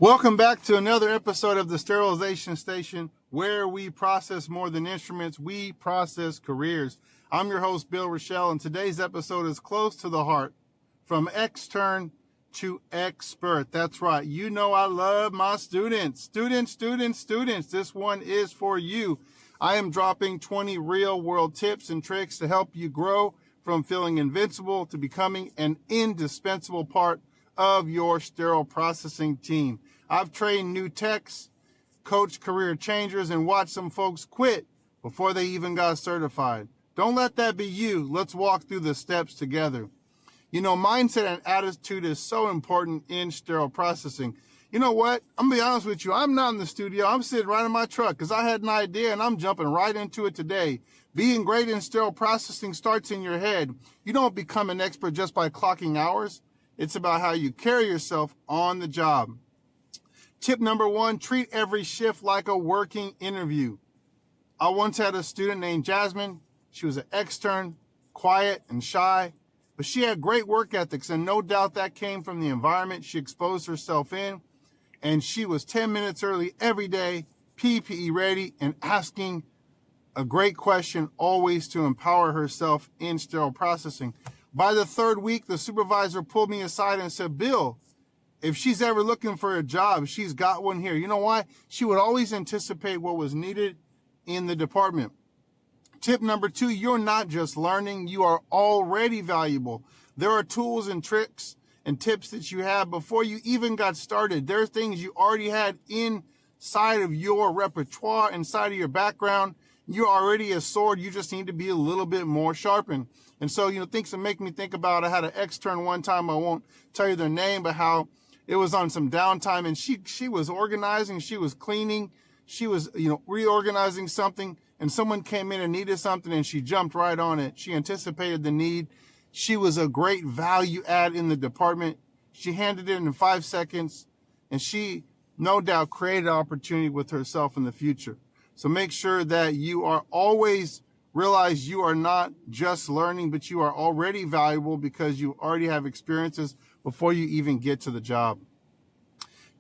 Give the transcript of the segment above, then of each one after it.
Welcome back to another episode of the Sterilization Station, where we process more than instruments, we process careers. I'm your host, Bill Rochelle, and today's episode is close to the heart, from extern to expert. That's right. You know I love my students. Students. This one is for you. I am dropping 20 real-world tips and tricks to help you grow from feeling invincible to becoming an indispensable part of your sterile processing team. I've trained new techs, coached career changers, and watched some folks quit before they even got certified. Don't let that be you. Let's walk through the steps together. You know, mindset and attitude is so important in sterile processing. You know what? I'm going to be honest with you. I'm not in the studio. I'm sitting right in my truck because I had an idea and I'm jumping right into it today. Being great in sterile processing starts in your head. You don't become an expert just by clocking hours. It's about how you carry yourself on the job. Tip number one, treat every shift like a working interview. I once had a student named Jasmine. She was an extern, quiet and shy, but she had great work ethics, and no doubt that came from the environment she exposed herself in. And she was 10 minutes early every day, PPE ready, and asking a great question always to empower herself in sterile processing. By the third week, the supervisor pulled me aside and said, Bill, if she's ever looking for a job, she's got one here. You know why? She would always anticipate what was needed in the department. Tip number two, you're not just learning, you are already valuable. There are tools and tricks and tips that you have before you even got started. There are things you already had inside of your repertoire, inside of your background. You're already a sword. You just need to be a little bit more sharpened. And so, things that make me think about, I had an extern one time, I won't tell you their name, but how it was on some downtime and she was organizing, she was cleaning, she was, reorganizing something, and someone came in and needed something and she jumped right on it. She anticipated the need. She was a great value add in the department. She handed it in 5 seconds, and she no doubt created opportunity with herself in the future. So make sure that you are always realize you are not just learning, but you are already valuable because you already have experiences before you even get to the job.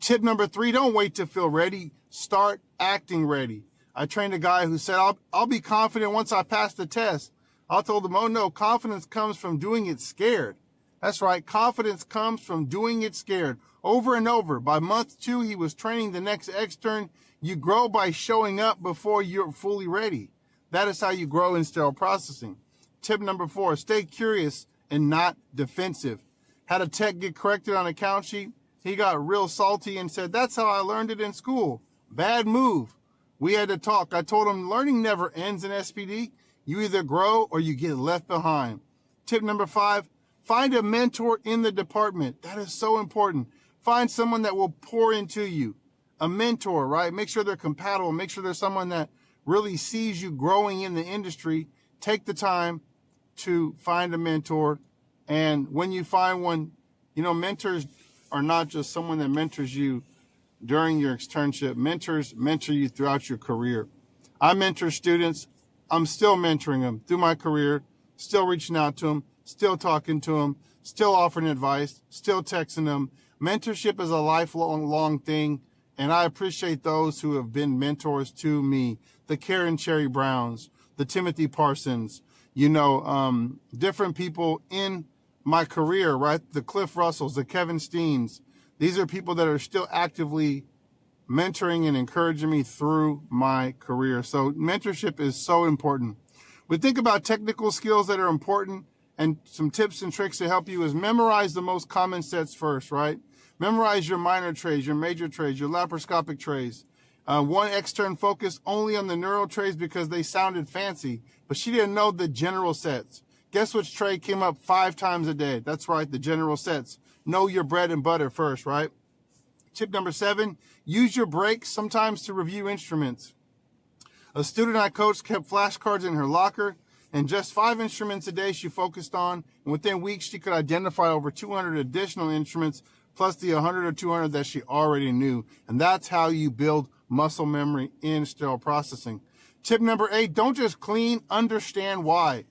Tip number three, don't wait to feel ready. Start acting ready. I trained a guy who said, I'll be confident once I pass the test. I told him, oh no, confidence comes from doing it scared. That's right, confidence comes from doing it scared. Over and over. By month 2, he was training the next extern. You grow by showing up before you're fully ready. That is how you grow in sterile processing. Tip number 4, stay curious and not defensive. Had a tech get corrected on a count sheet. He got real salty and said, that's how I learned it in school. Bad move. We had to talk. I told him learning never ends in SPD. You either grow or you get left behind. Tip number 5, find a mentor in the department. That is so important. Find someone that will pour into you. A mentor, right? Make sure they're compatible. Make sure there's someone that really sees you growing in the industry. Take the time to find a mentor. And when you find one, mentors are not just someone that mentors you during your externship. Mentors mentor you throughout your career. I mentor students. I'm still mentoring them through my career, still reaching out to them, still talking to them, still offering advice, still texting them. Mentorship is a lifelong thing, and I appreciate those who have been mentors to me. The Karen Cherry Browns, the Timothy Parsons, different people in my career, right? The Cliff Russells, the Kevin Steens. These are people that are still actively mentoring and encouraging me through my career. So mentorship is so important. We think about technical skills that are important, and some tips and tricks to help you is memorize the most common sets first, right? Memorize your minor trays, your major trays, your laparoscopic trays. One extern focused only on the neural trays because they sounded fancy, but she didn't know the general sets. Guess which tray came up 5 times a day? That's right, the general sets. Know your bread and butter first, right? Tip number 7, use your breaks sometimes to review instruments. A student I coached kept flashcards in her locker, and just 5 instruments a day she focused on, and within weeks she could identify over 200 additional instruments, plus the 100 or 200 that she already knew. And that's how you build muscle memory in sterile processing. Tip number 8, don't just clean, understand why.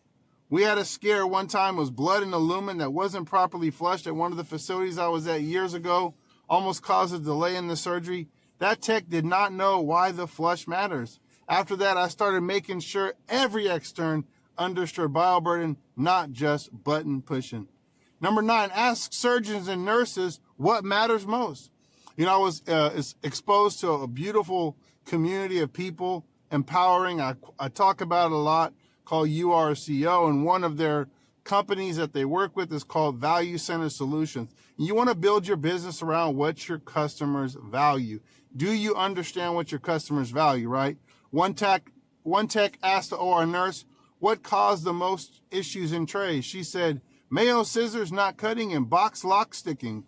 We had a scare one time, was blood in a lumen that wasn't properly flushed at one of the facilities I was at years ago. almost caused a delay in the surgery. That tech did not know why the flush matters. After that, I started making sure every extern understood bioburden, not just button pushing. Number 9, ask surgeons and nurses what matters most. I was exposed to a beautiful community of people, empowering. I talk about it a lot, called URCO, and one of their companies that they work with is called Value Center Solutions. You want to build your business around what your customers value. Do you understand what your customers value, right? One tech asked the OR nurse, what caused the most issues in trays? She said, Mayo scissors not cutting and box lock sticking.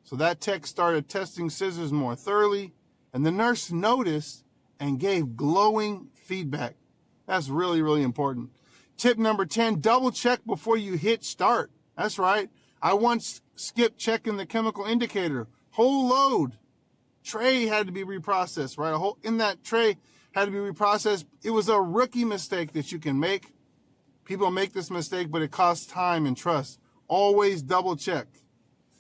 So that tech started testing scissors more thoroughly, and the nurse noticed and gave glowing feedback. That's really, really important. Tip number 10, double check before you hit start. That's right. I once skipped checking the chemical indicator. Whole load. Tray had to be reprocessed, right? In that tray had to be reprocessed. It was a rookie mistake that you can make. People make this mistake, but it costs time and trust. Always double check.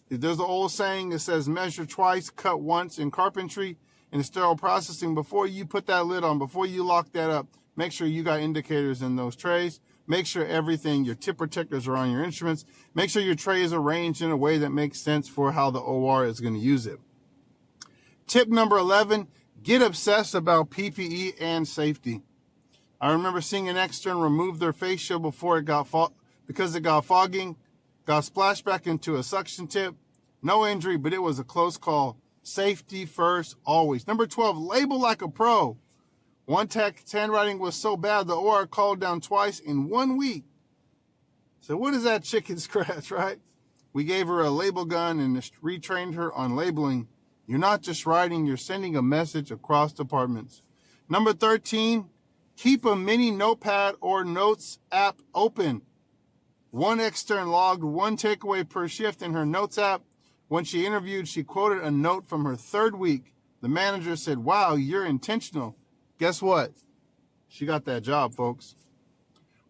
There's an old saying that says measure twice, cut once in carpentry and sterile processing. Before you put that lid on, before you lock that up, make sure you got indicators in those trays. Make sure everything, your tip protectors are on your instruments. Make sure your tray is arranged in a way that makes sense for how the OR is going to use it. Tip number 11, get obsessed about PPE and safety. I remember seeing an extern remove their face shield before because it got fogging, got splashed back into a suction tip. No injury, but it was a close call. Safety first, always. Number 12, label like a pro. One tech's handwriting was so bad, the OR called down twice in 1 week. So what is that chicken scratch, right? We gave her a label gun and retrained her on labeling. You're not just writing, you're sending a message across departments. Number 13, keep a mini notepad or notes app open. One extern logged one takeaway per shift in her notes app. When she interviewed, she quoted a note from her 3rd week. The manager said, wow, you're intentional. Guess what? She got that job, folks.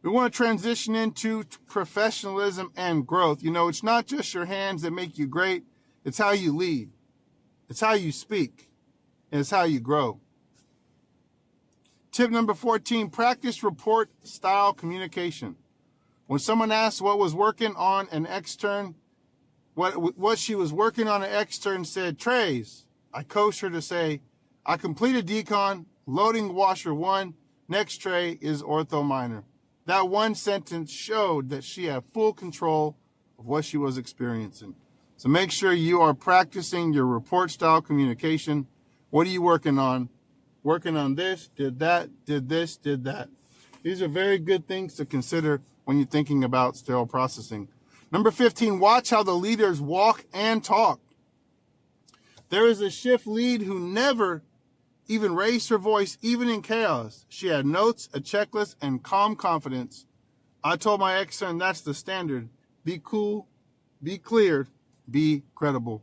We want to transition into professionalism and growth. It's not just your hands that make you great. It's how you lead. It's how you speak. And it's how you grow. Tip number 14, practice report style communication. When someone asks what was working on an extern, what she was working on an extern said, trays. I coached her to say, I completed decon, loading washer 1, next tray is ortho minor. That one sentence showed that she had full control of what she was experiencing. So make sure you are practicing your report style communication. What are you working on? Working on this, did that, did this, did that. These are very good things to consider when you're thinking about sterile processing. Number 15, watch how the leaders walk and talk. There is a shift lead who never even raised her voice, even in chaos. She had notes, a checklist, and calm confidence. I told my extern that's the standard. Be cool, be cleared, be credible.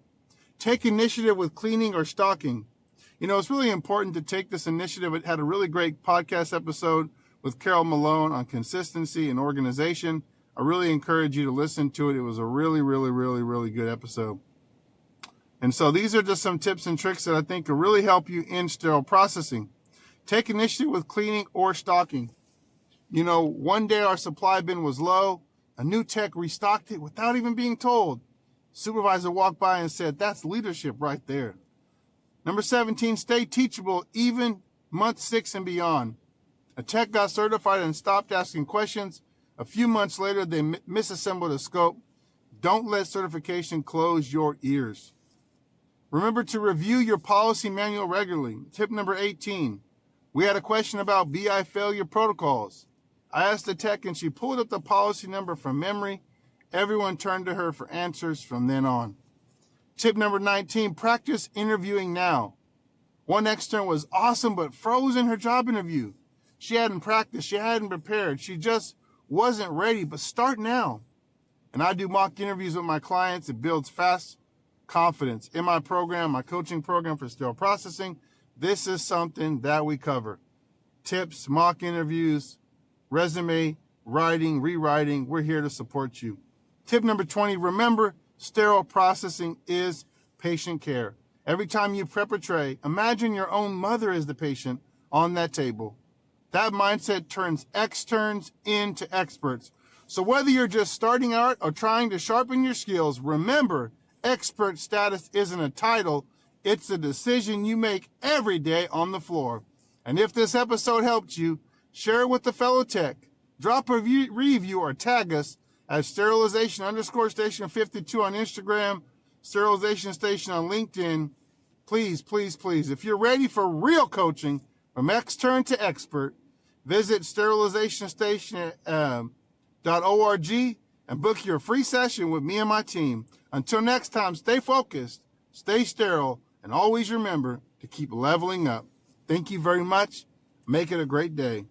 Take initiative with cleaning or stocking. It's really important to take this initiative. It had a really great podcast episode with Carol Malone on consistency and organization. I really encourage you to listen to it. It was a really, really, really, really good episode. And so these are just some tips and tricks that I think will really help you in sterile processing. Take initiative with cleaning or stocking. One day our supply bin was low. A new tech restocked it without even being told. Supervisor walked by and said, that's leadership right there. Number 17, stay teachable, even month 6 and beyond. A tech got certified and stopped asking questions. A few months later, they misassembled a scope. Don't let certification close your ears. Remember to review your policy manual regularly. Tip number 18. We had a question about BI failure protocols. I asked the tech and she pulled up the policy number from memory. Everyone turned to her for answers from then on. Tip number 19, practice interviewing now. One extern was awesome but froze in her job interview. She hadn't practiced, she hadn't prepared, she just wasn't ready, but start now. And I do mock interviews with my clients. It builds fast confidence. In my program, my coaching program for sterile processing, this is something that we cover. Tips, mock interviews, resume, writing, rewriting. We're here to support you. Tip number 20, remember, sterile processing is patient care. Every time you prep a tray, imagine your own mother is the patient on that table. That mindset turns externs into experts. So whether you're just starting out or trying to sharpen your skills, remember, expert status isn't a title, it's a decision you make every day on the floor. And if this episode helped you, share it with a fellow tech. Drop a review or tag us at sterilization_station52 on Instagram, Sterilization Station on LinkedIn. Please, please, please, if you're ready for real coaching from extern to expert, visit sterilizationstation.org and book your free session with me and my team. Until next time, stay focused, stay sterile, and always remember to keep leveling up. Thank you very much. Make it a great day.